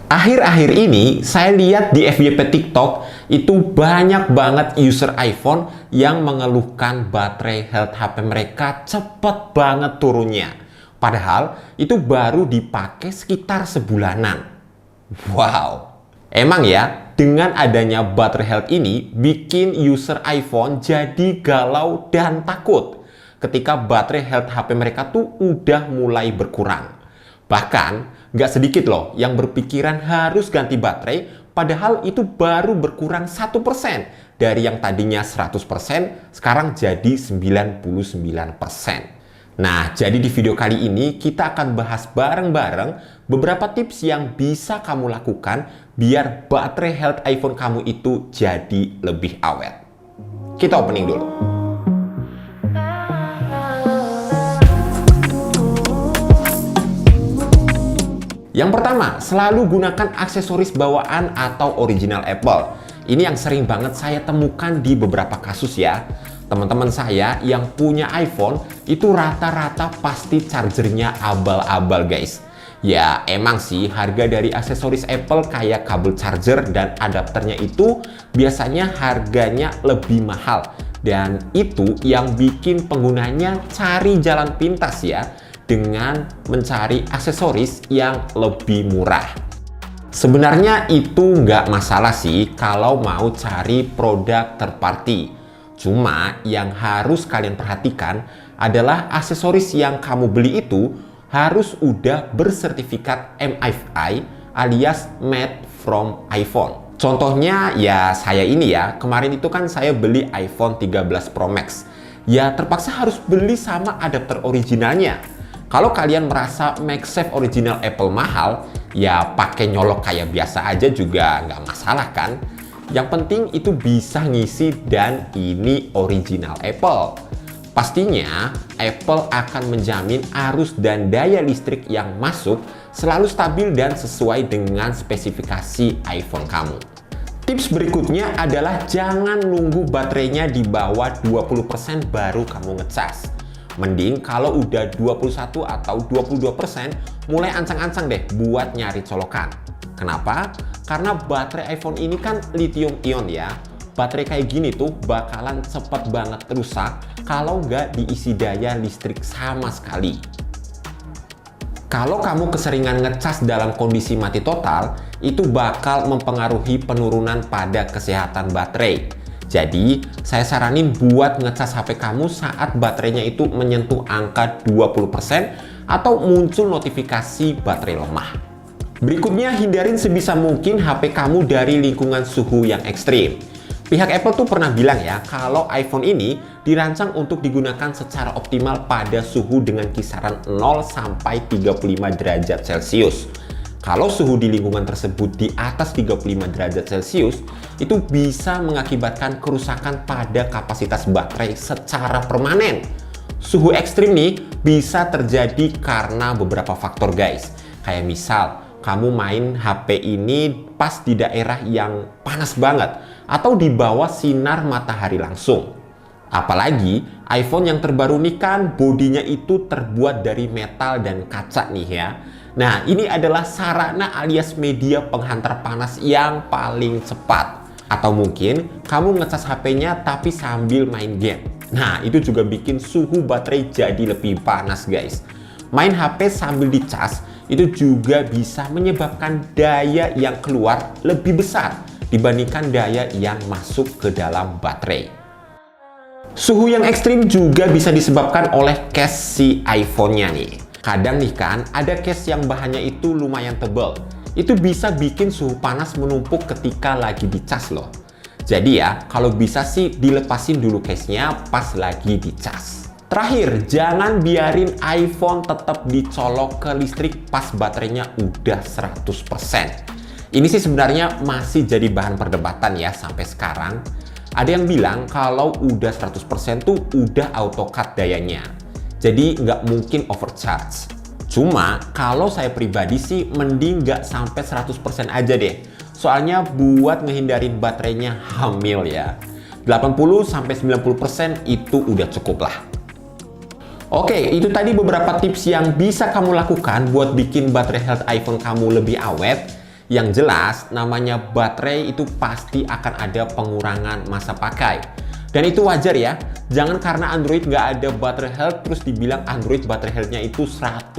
Akhir-akhir ini saya lihat di FYP TikTok itu banyak banget user iPhone yang mengeluhkan baterai health HP mereka cepet banget turunnya. Padahal itu baru dipakai sekitar sebulanan. Wow. Emang ya, dengan adanya baterai health ini bikin user iPhone jadi galau dan takut ketika baterai health HP mereka tuh udah mulai berkurang. Bahkan nggak sedikit loh yang berpikiran harus ganti baterai, padahal itu baru berkurang 1% dari yang tadinya 100% sekarang jadi 99%. Nah, jadi di video kali ini kita akan bahas bareng-bareng beberapa tips yang bisa kamu lakukan biar baterai health iPhone kamu itu jadi lebih awet. Kita opening dulu. Yang pertama, selalu gunakan aksesoris bawaan atau original Apple. Ini yang sering banget saya temukan di beberapa kasus ya. Teman-teman saya yang punya iPhone itu rata-rata pasti chargernya abal-abal guys. Ya emang sih harga dari aksesoris Apple kayak kabel charger dan adapternya itu biasanya harganya lebih mahal. Dan itu yang bikin penggunanya cari jalan pintas ya, dengan mencari aksesoris yang lebih murah. Sebenarnya itu nggak masalah sih kalau mau cari produk third party. Cuma yang harus kalian perhatikan adalah aksesoris yang kamu beli itu harus udah bersertifikat MFI alias made from iPhone. Contohnya ya saya ini ya, kemarin itu kan saya beli iPhone 13 Pro Max. Ya terpaksa harus beli sama adapter originalnya. Kalau kalian merasa MagSafe original Apple mahal, ya pakai nyolok kayak biasa aja juga nggak masalah kan? Yang penting itu bisa ngisi dan ini original Apple. Pastinya Apple akan menjamin arus dan daya listrik yang masuk selalu stabil dan sesuai dengan spesifikasi iPhone kamu. Tips berikutnya adalah jangan nunggu baterainya di bawah 20% baru kamu ngecas. Mending kalau udah 21 atau 22% mulai ancang-ancang deh buat nyari colokan. Kenapa? Karena baterai iPhone ini kan lithium ion ya. Baterai kayak gini tuh bakalan cepet banget rusak kalau nggak diisi daya listrik sama sekali. Kalau kamu keseringan ngecas dalam kondisi mati total, itu bakal mempengaruhi penurunan pada kesehatan baterai. Jadi, saya saranin buat ngecas HP kamu saat baterainya itu menyentuh angka 20% atau muncul notifikasi baterai lemah. Berikutnya, hindarin sebisa mungkin HP kamu dari lingkungan suhu yang ekstrim. Pihak Apple tuh pernah bilang ya, kalau iPhone ini dirancang untuk digunakan secara optimal pada suhu dengan kisaran 0 sampai 35 derajat Celcius. Kalau suhu di lingkungan tersebut di atas 35 derajat Celcius, itu bisa mengakibatkan kerusakan pada kapasitas baterai secara permanen. Suhu ekstrim nih bisa terjadi karena beberapa faktor guys. Kayak misal, kamu main HP ini pas di daerah yang panas banget atau di bawah sinar matahari langsung. Apalagi iPhone yang terbaru nih kan bodinya itu terbuat dari metal dan kaca nih ya. Nah, ini adalah sarana alias media penghantar panas yang paling cepat. Atau mungkin kamu ngecas HP-nya tapi sambil main game. Nah, itu juga bikin suhu baterai jadi lebih panas guys. Main HP sambil dicas itu juga bisa menyebabkan daya yang keluar lebih besar dibandingkan daya yang masuk ke dalam baterai. Suhu yang ekstrim juga bisa disebabkan oleh case si iPhone-nya nih. Kadang nih kan, ada case yang bahannya itu lumayan tebal. Itu bisa bikin suhu panas menumpuk ketika lagi dicas loh. Jadi ya, kalau bisa sih dilepasin dulu case-nya pas lagi dicas. Terakhir, jangan biarin iPhone tetap dicolok ke listrik pas baterainya udah 100%. Ini sih sebenarnya masih jadi bahan perdebatan ya sampai sekarang. Ada yang bilang kalau udah 100% tuh udah auto cut dayanya. Jadi nggak mungkin overcharge. Cuma kalau saya pribadi sih mending nggak sampai 100% aja deh. Soalnya buat ngehindarin baterainya hamil ya. 80-90% itu udah cukup lah. Oke, itu tadi beberapa tips yang bisa kamu lakukan buat bikin baterai health iPhone kamu lebih awet. Yang jelas, namanya baterai itu pasti akan ada pengurangan masa pakai. Dan itu wajar ya, jangan karena Android nggak ada battery health terus dibilang Android battery health-nya itu 100%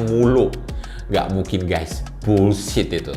mulu. Nggak mungkin guys, bullshit itu.